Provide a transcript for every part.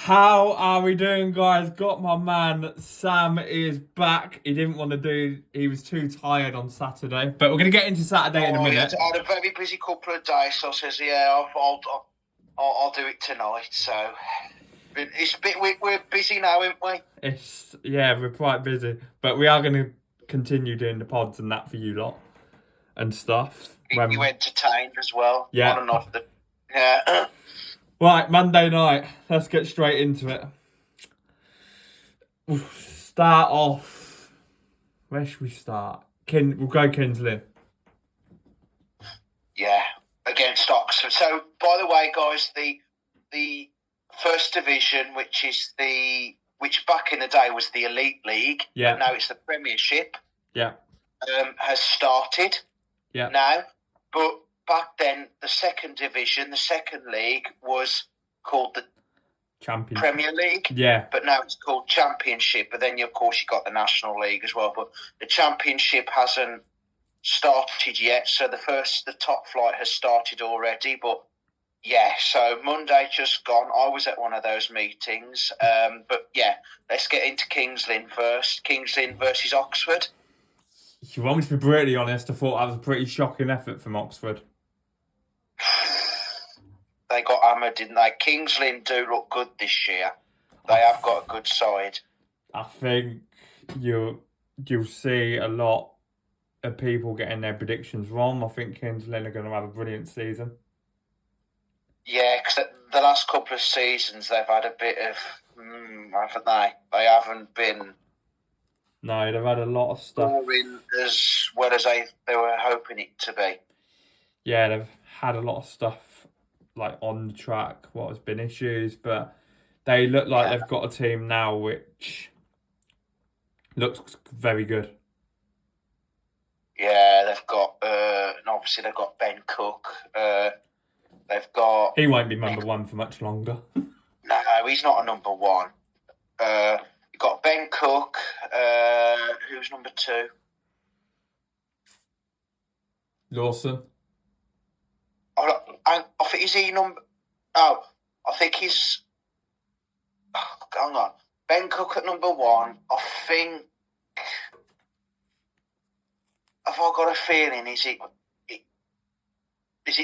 How are we doing, guys? Got my man Sam is back. He didn't want to do. He was too tired on Saturday, but we're gonna get into Saturday in a minute. I had a very busy couple of days, so I says, "Yeah, I'll do it tonight." So it's a bit. We're busy now, aren't we? We're quite busy, but we are gonna continue doing the pods and that for you lot and stuff. You entertained as well. Yeah. On and off the. Yeah. Right, Monday night. Let's get straight into it. We'll start off. Where should we start? We'll go Kingsley. Yeah, against Oxford. So, by the way, guys, the first division, which back in the day was the Elite League, yeah. But now it's the Premiership. Yeah. Has started. Yeah. Now, but back then, the second division, the second league, was called the Premier League. Yeah. But now it's called Championship. But then, of course, you got the National League as well. But the Championship hasn't started yet. So the top flight has started already. But yeah, so Monday just gone. I was at one of those meetings. But yeah, let's get into Kings Lynn first. Kings Lynn versus Oxford. If you want me to be brutally honest, I thought that was a pretty shocking effort from Oxford. They got hammered, didn't they? Kings Lynn do look good this year. They have got a good side. I think you'll see a lot of people getting their predictions wrong. I think Kings Lynn are going to have a brilliant season. Yeah, because the last couple of seasons they've had a bit of, haven't they? They haven't been. No, they've had a lot of stuff. Scoring as well as they were hoping it to be. Yeah, they've had a lot of stuff like on the track, what has been issues, but they look like they've got a team now which looks very good. Yeah, they've got, and obviously they've got Ben Cook. They've got... He won't be number one for much longer. No, he's not a number one. You've got Ben Cook, who's number two? Lawson. I think is he number... Oh, I think he's... Oh, hang on. Ben Cook at number one. I think... Have I got a feeling? Is it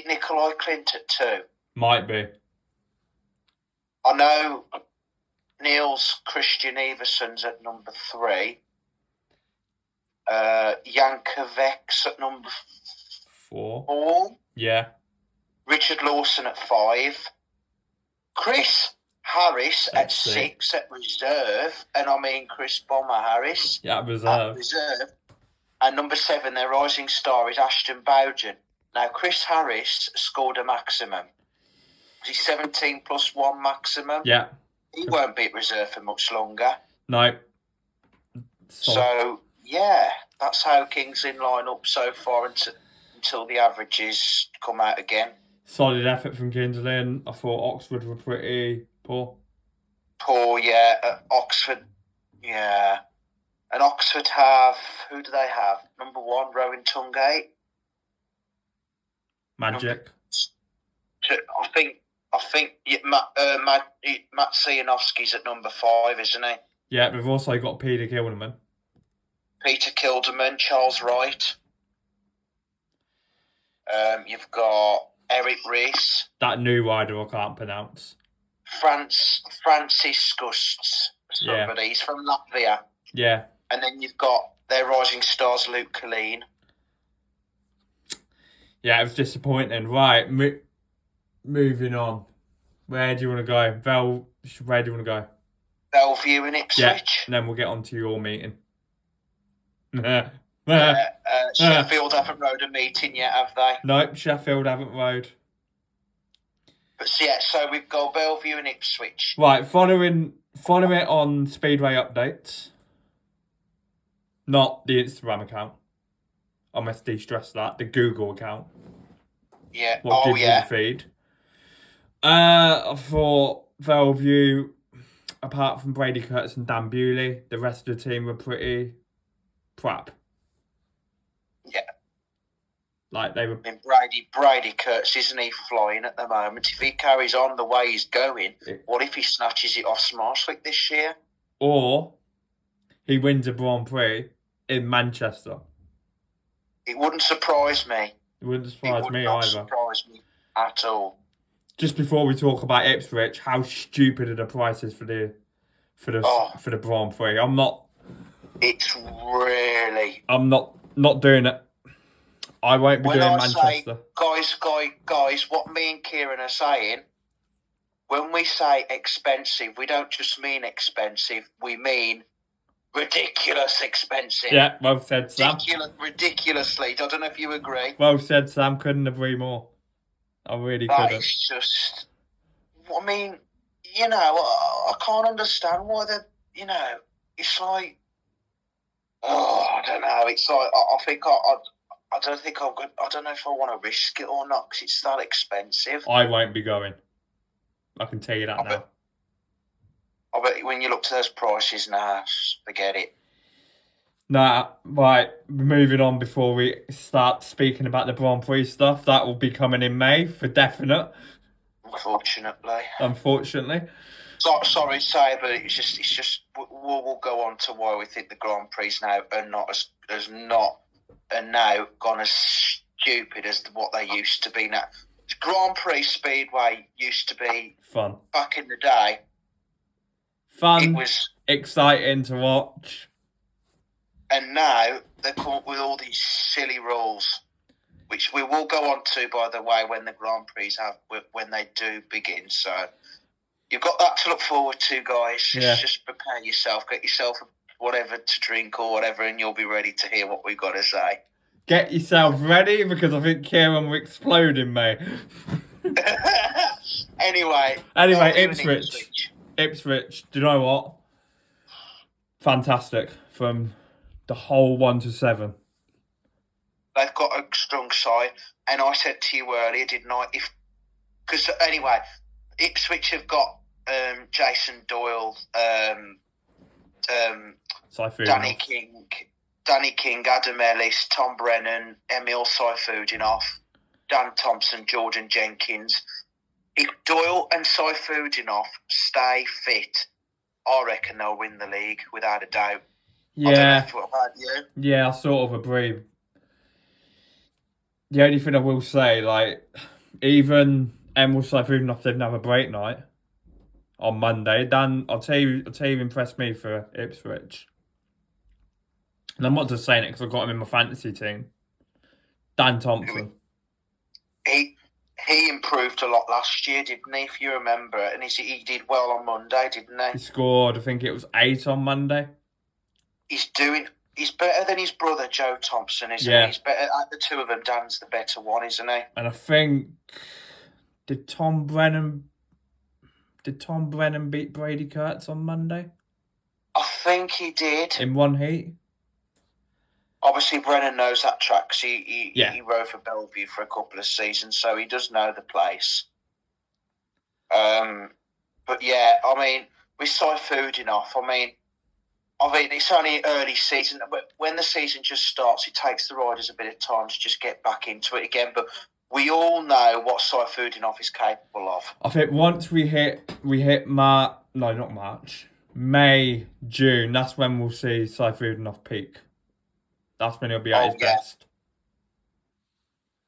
Nikolai Clint at two? Might be. I know Niels Christian Everson's at number three. Yankovic at number four. Yeah. Richard Lawson at five. Chris Harris at six at reserve. And I mean Chris Bomber Harris. Yeah, at reserve. And number seven, their rising star, is Ashton Bowden. Now, Chris Harris scored a maximum. Was he 17 plus one maximum? Yeah. He won't be at reserve for much longer. No. So, yeah, that's how Kings Lynn line up so far until the averages come out again. Solid effort from Kings Lynn. I thought Oxford were pretty poor. Poor, yeah. Oxford, yeah. And Oxford have, who do they have? Number one, Rowan Tungate. Magic. I think Matt Sianowski's at number five, isn't he? Yeah, we've also got Peter Kilderman, Charles Wright. You've got Eric Rees. That new rider I can't pronounce. Francis Gusts. Somebody. Yeah. He's from Latvia. Yeah. And then you've got their rising stars, Luke Colleen. Yeah, it was disappointing. Right, moving on. Where do you want to go? Where do you want to go? Bellevue and Ipswich. Yeah, and then we'll get on to your meeting. Sheffield haven't rode a meeting yet, have they? Nope, Sheffield haven't rode. But yeah, so we've got Bellevue and Ipswich. Right, following it on Speedway updates. Not the Instagram account. I must de-stress that. The Google account. Yeah. What gives you the feed. I thought Bellevue, apart from Brady Curtis and Dan Bewley, the rest of the team were pretty crap. Yeah. Like they were. I mean, Brady Kurtz, isn't he flying at the moment? If he carries on the way he's going, what if he snatches it off Smarswick this year? Or he wins a Grand Prix in Manchester. It wouldn't surprise me. It wouldn't surprise me not either. Surprise me at all. Just before we talk about Ipswich, how stupid are the prices for the Grand Prix? I'm not. It's really. I'm not doing it. I won't be doing Manchester. Say, guys, what me and Kieran are saying, when we say expensive, we don't just mean expensive, we mean ridiculous expensive. Yeah, well said, Sam. Ridiculously. I don't know if you agree. Well said, Sam. Couldn't agree more. I really couldn't. It's just, I mean, I can't understand why it's like, I don't know. It's like, I think I don't think I'm good. I don't know if I want to risk it or not because it's that expensive. I won't be going. I can tell you that now. I bet when you look to those prices now, forget it. Nah, right. Moving on before we start speaking about the Grand Prix stuff. That will be coming in May for definite. Unfortunately. Sorry to say, but it's just we'll go on to why we think the Grand Prix now are not now gone as stupid as what they used to be now. Grand Prix Speedway used to be fun back in the day. Fun. It was exciting to watch. And now they come up with all these silly rules, which we will go on to, by the way, when the Grand Prix when they do begin. So you've got that to look forward to, guys. Just prepare yourself, get yourself whatever to drink or whatever, and you'll be ready to hear what we've got to say. Get yourself ready, because I think Kieran will explode in May. Anyway, Ipswich. Do you know what? Fantastic from the whole 1 to 7. They've got a strong side, and I said to you earlier, didn't I? Because anyway, Ipswich have got Jason Doyle, Danny King, Adam Ellis, Tom Brennan, Emil Saifudinov, Dan Thompson, Jordan Jenkins. If Doyle and Saifudinov stay fit, I reckon they'll win the league without a doubt. Yeah. I don't know what about you. Yeah, I sort of agree. The only thing I will say, like, even Emil Saifudinov didn't have a break night on Monday. Dan, I'll tell you, impressed me for Ipswich. And I'm not just saying it because I've got him in my fantasy team. Dan Thompson. He improved a lot last year, didn't he, if you remember? And he did well on Monday, didn't he? He scored, I think it was 8 on Monday. He's better than his brother, Joe Thompson, isn't he? He's better. The two of them, Dan's the better one, isn't he? And I think, did Tom Brennan beat Brady Kurtz on Monday? I think he did. In one heat? Obviously, Brennan knows that track because he rode for Bellevue for a couple of seasons, so he does know the place. But yeah, I mean, with Saifudinov, I mean, it's only early season, but when the season just starts, it takes the riders a bit of time to just get back into it again. But we all know what Saifudinov is capable of. I think once we hit May, June, that's when we'll see Saifudinov peak. That's when he'll be at his best.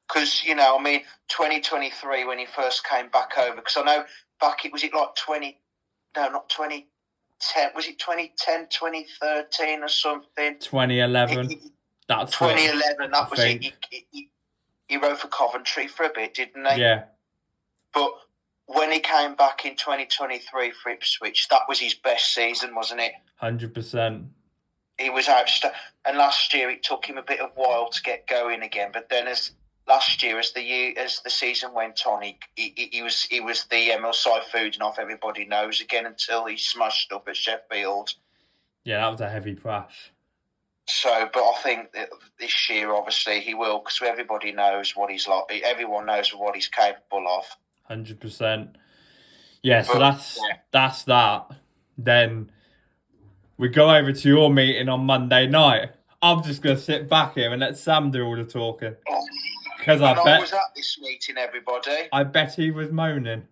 Because, 2023 when he first came back over, because I know was it like 2010, was it 2010, 2013 or something? 2011. That's 2011, that was it. He rode for Coventry for a bit, didn't he? Yeah. But when he came back in 2023 for Ipswich, that was his best season, wasn't it? 100%. He was and last year it took him a bit of while to get going again. But then, as the season went on, he was the Emil Saifudinov everybody knows again until he smashed up at Sheffield. Yeah, that was a heavy crash. So, but I think that this year, obviously, he will, because everybody knows what he's like. Everyone knows what he's capable of. 100%. Yeah, so that's that. Then we go over to your meeting on Monday night. I'm just going to sit back here and let Sam do all the talking. Because I was at this meeting, everybody. I bet he was moaning.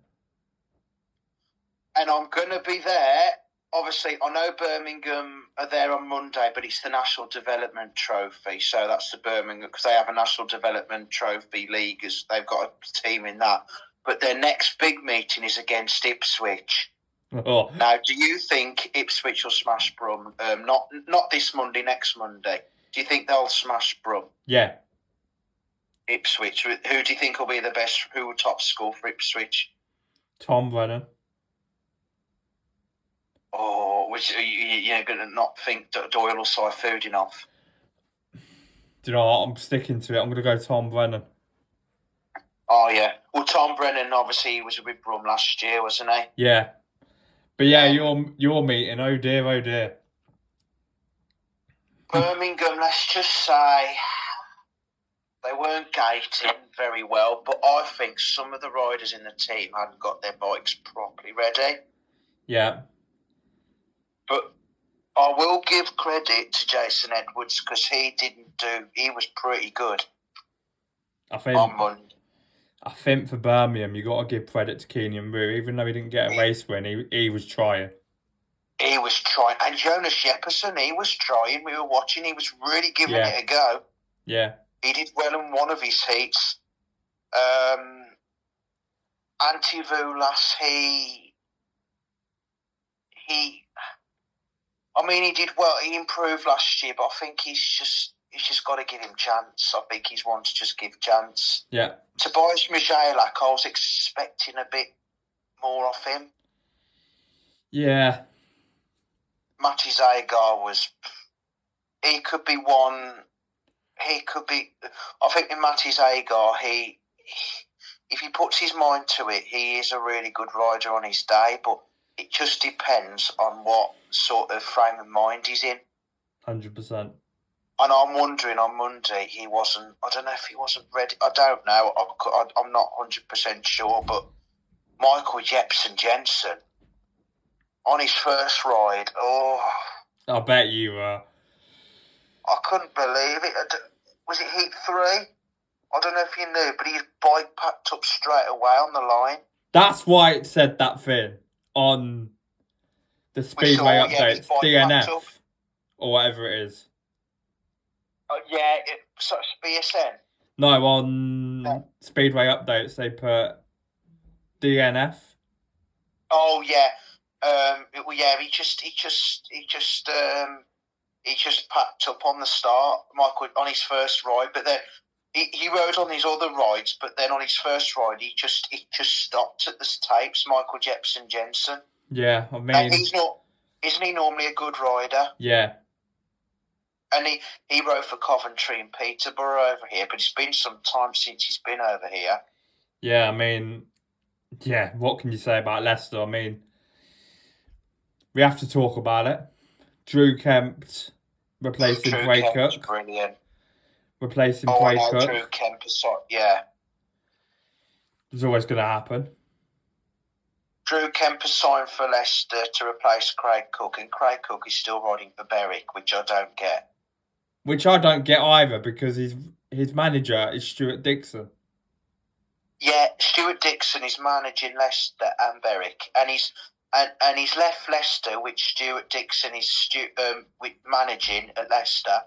And I'm going to be there. Obviously, I know Birmingham are there on Monday, but it's the National Development Trophy. So that's the Birmingham, because they have a National Development Trophy league. They've got a team in that. But their next big meeting is against Ipswich. Oh. Now, do you think Ipswich will smash Brum? Not this Monday, next Monday. Do you think they'll smash Brum? Yeah. Ipswich. Who do you think will be the best? Who will top score for Ipswich? Tom Brennan. Oh, which you're going to not think Doyle or Saifuddin off? Do you know what? I'm sticking to it. I'm going to go Tom Brennan. Oh, yeah. Well, Tom Brennan, obviously, he was with Brum last year, wasn't he? Yeah. But yeah, your meeting, oh dear, oh dear. Birmingham, let's just say they weren't gating very well, but I think some of the riders in the team hadn't got their bikes properly ready. Yeah. But I will give credit to Jason Edwards because he was pretty good on Monday. I think for Birmingham, you got to give credit to Keenan Rue. Even though he didn't get a race win, he was trying. He was trying. And Jonas Jepperson, he was trying. We were watching. He was really giving it a go. Yeah. He did well in one of his heats. Antivulas, he did well. He improved last year, but I think he's just got to give him chance. I think he's one to just give chance. Yeah. Tobias Michailak, I was expecting a bit more off him. Yeah. Matty Zagar he could be one. I think in Matty Zagar, if he puts his mind to it, he is a really good rider on his day, but it just depends on what sort of frame of mind he's in. 100%. And I'm wondering on Monday, I don't know if he wasn't ready. I don't know. I'm not 100% sure, but Michael Jepsen-Jensen, on his first ride, I bet you were. I couldn't believe it. Was it heat 3? I don't know if you knew, but his bike packed up straight away on the line. That's why it said that thing on the speedway updates, DNF, or whatever it is. Yeah, it's BSN. No, on speedway updates they put DNF. Oh yeah, he just packed up on the start, Michael, on his first ride, but then he rode on his other rides, but then on his first ride he just stopped at the tapes. Michael Jepsen-Jensen. Yeah, I mean, isn't he normally a good rider? Yeah. And he rode for Coventry and Peterborough over here, but it's been some time since he's been over here. Yeah, I mean, what can you say about Leicester? I mean, we have to talk about it. Drew Kemp replacing Bray Cook. Brilliant. Replacing Bray Cook. Drew Kemp is It's always going to happen. Drew Kemp has signed for Leicester to replace Craig Cook, and Craig Cook is still riding for Berwick, which I don't get. Which I don't get either, because his manager is Stuart Dixon. Yeah, Stuart Dixon is managing Leicester and Berwick, and he's left Leicester, which Stuart Dixon is managing at Leicester,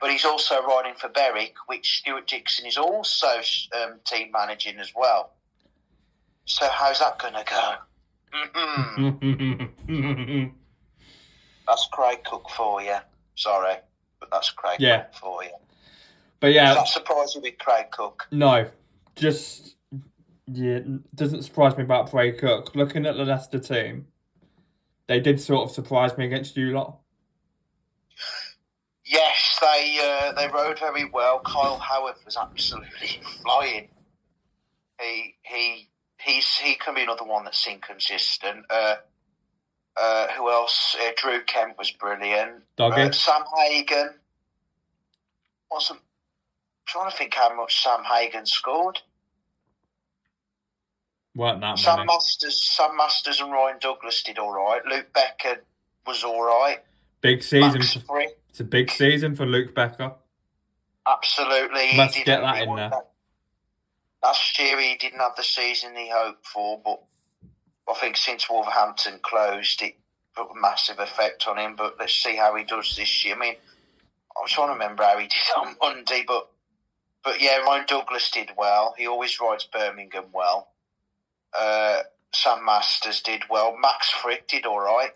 but he's also riding for Berwick, which Stuart Dixon is also team managing as well. So how's that going to go? That's Craig Cook for you. Sorry, but that's Craig Cook for you. But yeah, does that surprise you with Craig Cook? No, doesn't surprise me about Bray Cook. Looking at the Leicester team, they did sort of surprise me against you lot. Yes, they rode very well. Kyle Howard was absolutely flying. He can be another one that's inconsistent. Who else? Drew Kemp was brilliant. Sam Hagen wasn't. I'm trying to think how much Sam Hagen scored. Weren't that Sam Masters and Ryan Douglas did all right. Luke Becker was all right. Big season. It's a big season for Luke Becker. Absolutely. Must get that in there. Last year he didn't have the season he hoped for, but I think since Wolverhampton closed, it put a massive effect on him. But let's see how he does this year. I mean, I was trying to remember how he did on Monday, but yeah, Ryan Douglas did well. He always rides Birmingham well. Sam Masters did well. Max Frick did all right.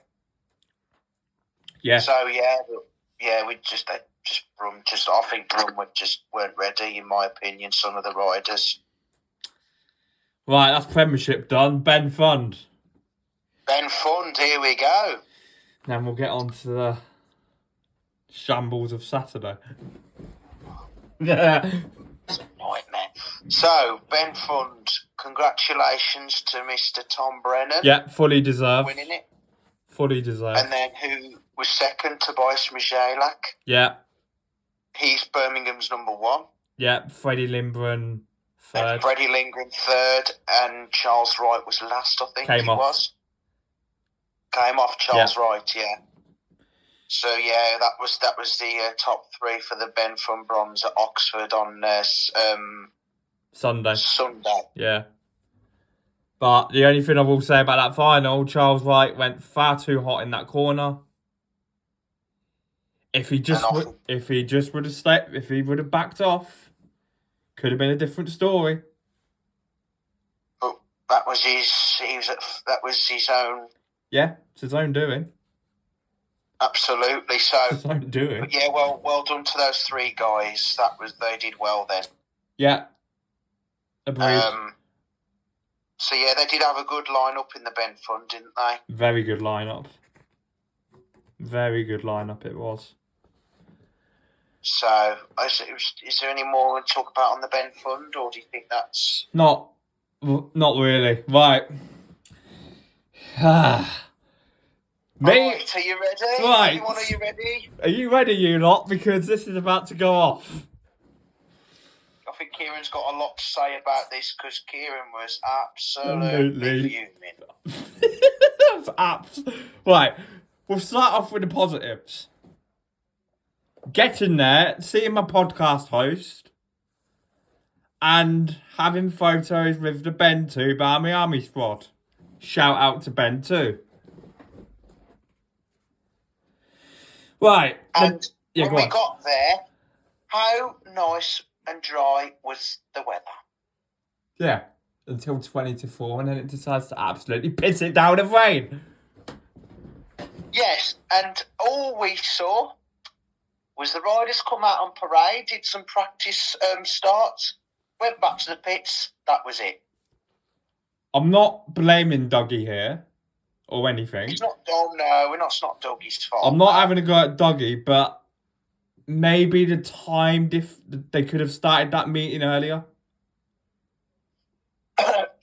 Yeah. So we just I think Brum weren't ready, in my opinion. Some of the riders. Right, that's Premiership done. Ben Fund. Ben Fund, here we go. Then we'll get on to the shambles of Saturday. Yeah. It's a nightmare. So, Ben Fund, congratulations to Mr. Tom Brennan. Yeah, fully deserved. Winning it. Fully deserved. And then who was second? Tobias Mijalak. Yeah. He's Birmingham's number 1. Yeah, Freddie Lindgren third. Freddie Lindgren third, and Charles Wright was last, I think. Came off Charles Wright, yeah. So yeah, that was the top 3 for the Ben Fund Bronze at Oxford on Sunday. Yeah. But the only thing I will say about that final, Charles Wright went far too hot in that corner. If he would have backed off, could have been a different story. But that was his own. Yeah, it's his own doing. Absolutely. So. It's his own doing. But yeah, well done to those 3 guys. They did well then. Yeah. Agreed. So yeah, they did have a good lineup in the Ben Fund, didn't they? Very good lineup. Very good lineup it was. So, is there any more to talk about on the Ben Fund, or do you think that's... Not really. Right. Right, are you ready? Right. Anyone, are you ready? Are you ready, you lot? Because this is about to go off. I think Kieran's got a lot to say about this, because Kieran was absolutely fuming. Right, we'll start off with the positives. Getting there, seeing my podcast host, and having photos with the Ben 2 Barmy Army squad. Shout out to Ben 2. Right. And when we got there, how nice and dry was the weather? Yeah, until 20 to 4, and then it decides to absolutely piss it down with rain. Yes, and all we saw was the riders come out on parade, did some practice starts, went back to the pits. That was it. I'm not blaming Dougie here or anything. It's not. Oh no, it's not Dougie's fault. I'm not having a go at Dougie, but maybe the time they could have started that meeting earlier.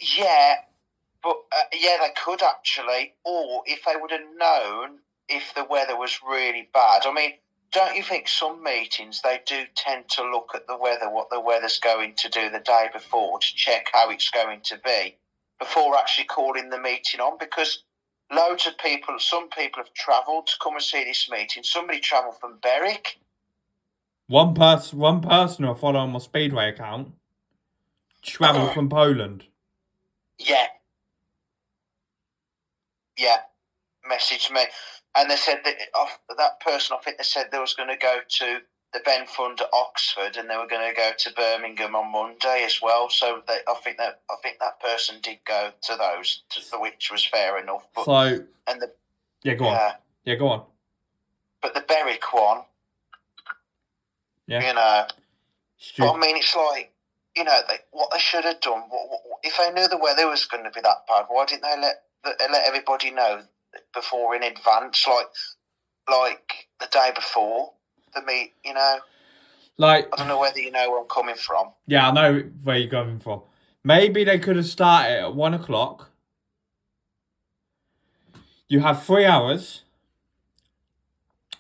Yeah, but they could actually, or if they would have known if the weather was really bad. I mean, don't you think some meetings, they do tend to look at the weather, what the weather's going to do the day before, to check how it's going to be before actually calling the meeting on? Because some people have travelled to come and see this meeting. Somebody travelled from Berwick. One person I follow on my Speedway account travelled from Poland. Yeah. Messaged me. And they said that person, I think they said they was going to go to the Ben Fund at Oxford, and they were going to go to Birmingham on Monday as well. So I think that person did go to those, which was fair enough. But, go on. Yeah, go on. But the Berwick one, Stupid. I mean, it's like, what they should have done. If they knew the weather was going to be that bad, why didn't they let everybody know before in advance, like the day before the meet, Like, I don't know whether you know where I'm coming from. Yeah, I know where you're coming from. Maybe they could have started at 1 o'clock. You have 3 hours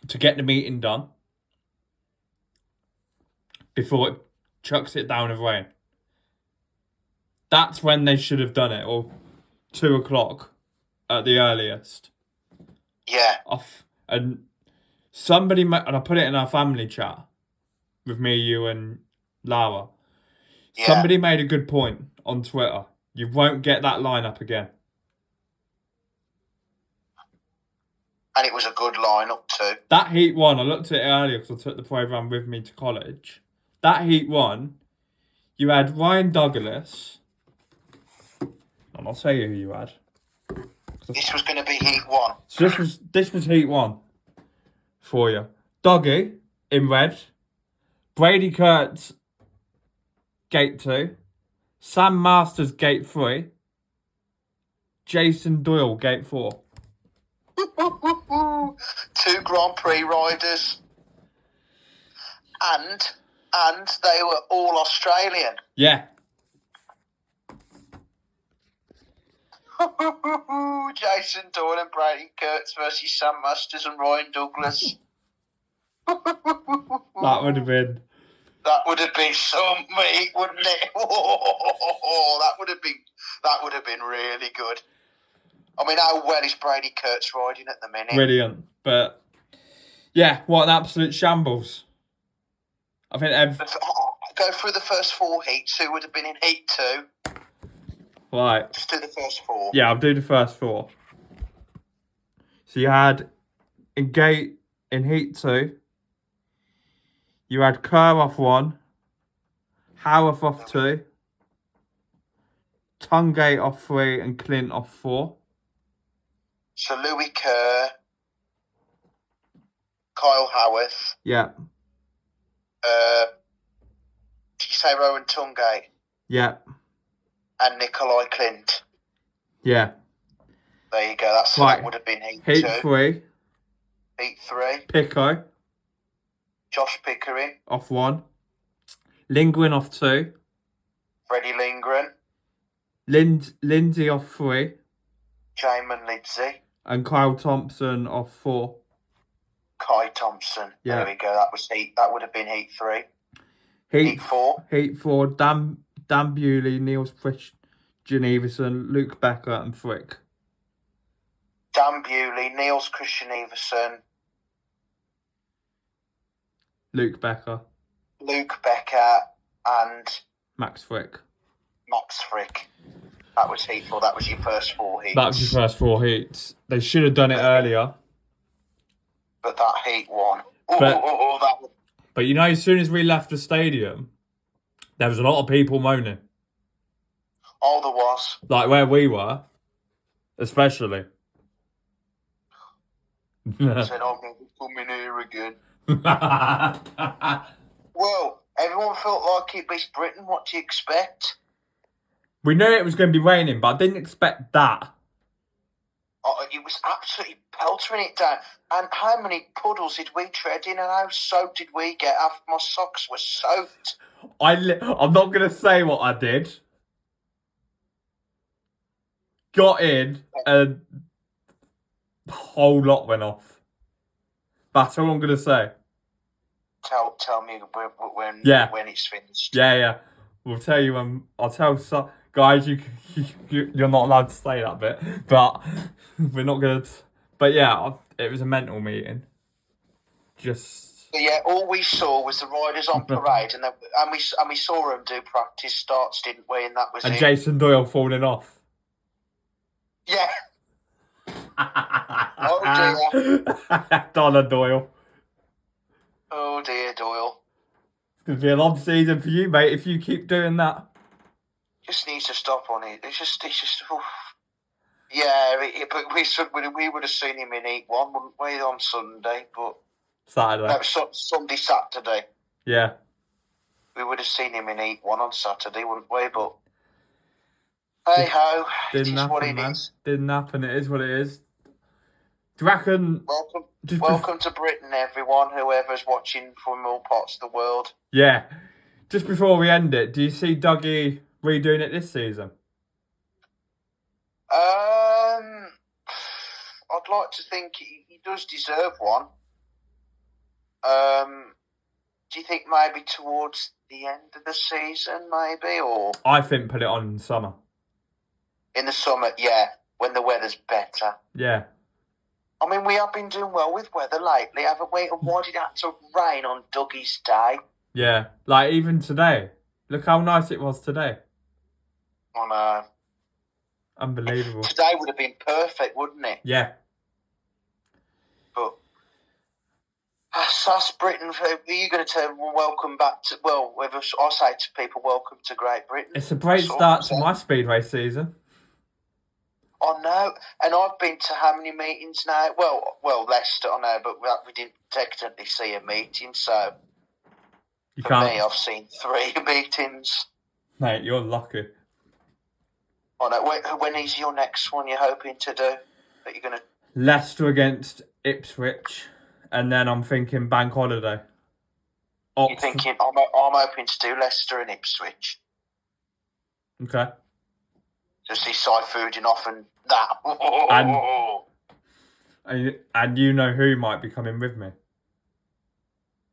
to get the meeting done before it chucks it down with rain. That's when they should have done it, or 2 o'clock at the earliest. Yeah. And somebody, and I put it in our family chat with me, you, and Lara. Yeah. Somebody made a good point on Twitter. You won't get that lineup again. And it was a good lineup too. That Heat 1, I looked at it earlier because I took the programme with me to college. That Heat 1, you had Ryan Douglas. And I'll tell you who you had. This was going to be Heat 1. So this was Heat 1 for you. Dougie in red. Brady Kurtz, gate 2. Sam Masters, gate 3. Jason Doyle, gate 4. 2 Grand Prix riders. And they were all Australian. Yeah. Jason Doyle and Brady Kurtz versus Sam Masters and Ryan Douglas. That would have been... That would have been some meat, wouldn't it? That would have been really good. I mean, how well is Brady Kurtz riding at the minute? Brilliant. But, yeah, what an absolute shambles. I think go through the first 4 heats. Who would have been in Heat 2? Right. Just do the first 4. Yeah, I'll do the first 4. So you had in Heat 2, you had Kerr off 1, Howarth off 2, Tungate off 3, and Clint off 4. So Louis Kerr, Kyle Howarth. Yeah. Did you say Rowan Tungate? Yeah. And Nikolai Clint. Yeah. There you go. That would have been Heat 2. Heat 3. Heat 3. Pico. Josh Pickering. Off 1. Lindgren off 2. Freddie Lindgren. Lindsay off 3. Jamin Lindsay. And Kyle Thompson off 4. Kai Thompson. Yeah. There we go. That would have been Heat 3. Heat 4. Heat 4. Dan Bewley, Niels Christian Everson, Luke Becker, and Frick. Dan Bewley, Niels Christian Everson. Luke Becker, and Max Frick. That was Heat 4. That was your first 4 heats. That was your first 4 heats. They should have done it earlier. But that Heat 1. But you know, as soon as we left the stadium, there was a lot of people moaning. Oh, there was. Like where we were, especially. Said, I'm never coming here again. Well, everyone felt like it beats Britain. What do you expect? We knew it was going to be raining, but I didn't expect that. Oh, it was absolutely peltering it down. And how many puddles did we tread in, and how soaked did we get after my socks were soaked? I'm not going to say what I did. Got in, and the whole lot went off. That's all I'm going to say. Tell me when it's finished. Yeah. We'll tell you when. I'll tell guys. You're not allowed to say that bit, but we're not gonna. But yeah, it was a mental meeting. But yeah, all we saw was the riders on parade, and we saw them do practice starts, didn't we? And that was and it. Jason Doyle falling off. Yeah. Oh dear. Donna Doyle. Oh dear, Doyle. It's going to be a long season for you, mate, if you keep doing that. Just needs to stop on it. It's just. Oof. Yeah, but we would have seen him in Heat 1, wouldn't we, on Sunday? But Saturday. No, Saturday. Yeah. We would have seen him in Heat 1 on Saturday, wouldn't we? But hey ho, it is what it is. Didn't happen. It is what it is. Do you reckon? Welcome to Britain, everyone. Whoever's watching from all parts of the world. Yeah. Just before we end it, do you see Dougie redoing it this season? I'd like to think he does deserve one. Do you think maybe towards the end of the season, maybe, or? I think put it on in summer. In the summer, yeah, when the weather's better. Yeah. I mean, we have been doing well with weather lately, haven't we? And why did it have to rain on Dougie's day? Yeah, like even today, Look how nice it was today. I know. Unbelievable. Today would have been perfect, wouldn't it? Yeah. But that's Britain. Are you going to welcome back to? Well, whether I say to people, welcome to Great Britain. It's a great start to my speedway season. I know, and I've been to how many meetings now? Well, Leicester, I know, but we didn't technically see a meeting, so You for can't. me, I've seen 3 meetings. Mate, you're lucky. I know. When is your next one you're hoping to do? That you're going to... Leicester against Ipswich, and then I'm thinking bank holiday. You're thinking, I'm hoping to do Leicester and Ipswich. Okay. To see Seifoudin off and that. And you know who might be coming with me.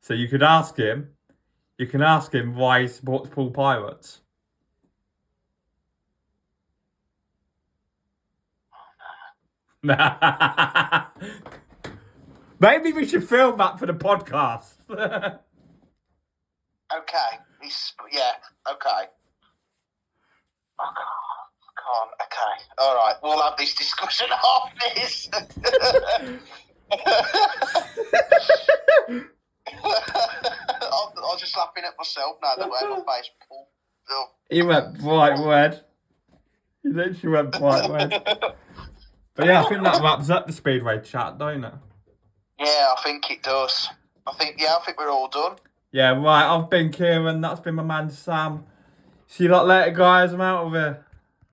So you could ask him. You can ask him why he supports Poole Pirates. Maybe we should film that for the podcast. Okay. Yeah, okay. I can't. Okay. All right. We'll have this discussion after this. I was just laughing at myself now the way my face pulled. He went bright red. He literally went bright red. But yeah, I think that wraps up the Speedway chat, don't it? Yeah, I think it does. I think we're all done. Yeah, right. I've been Kieran. That's been my man Sam. See you lot later, guys. I'm out of here.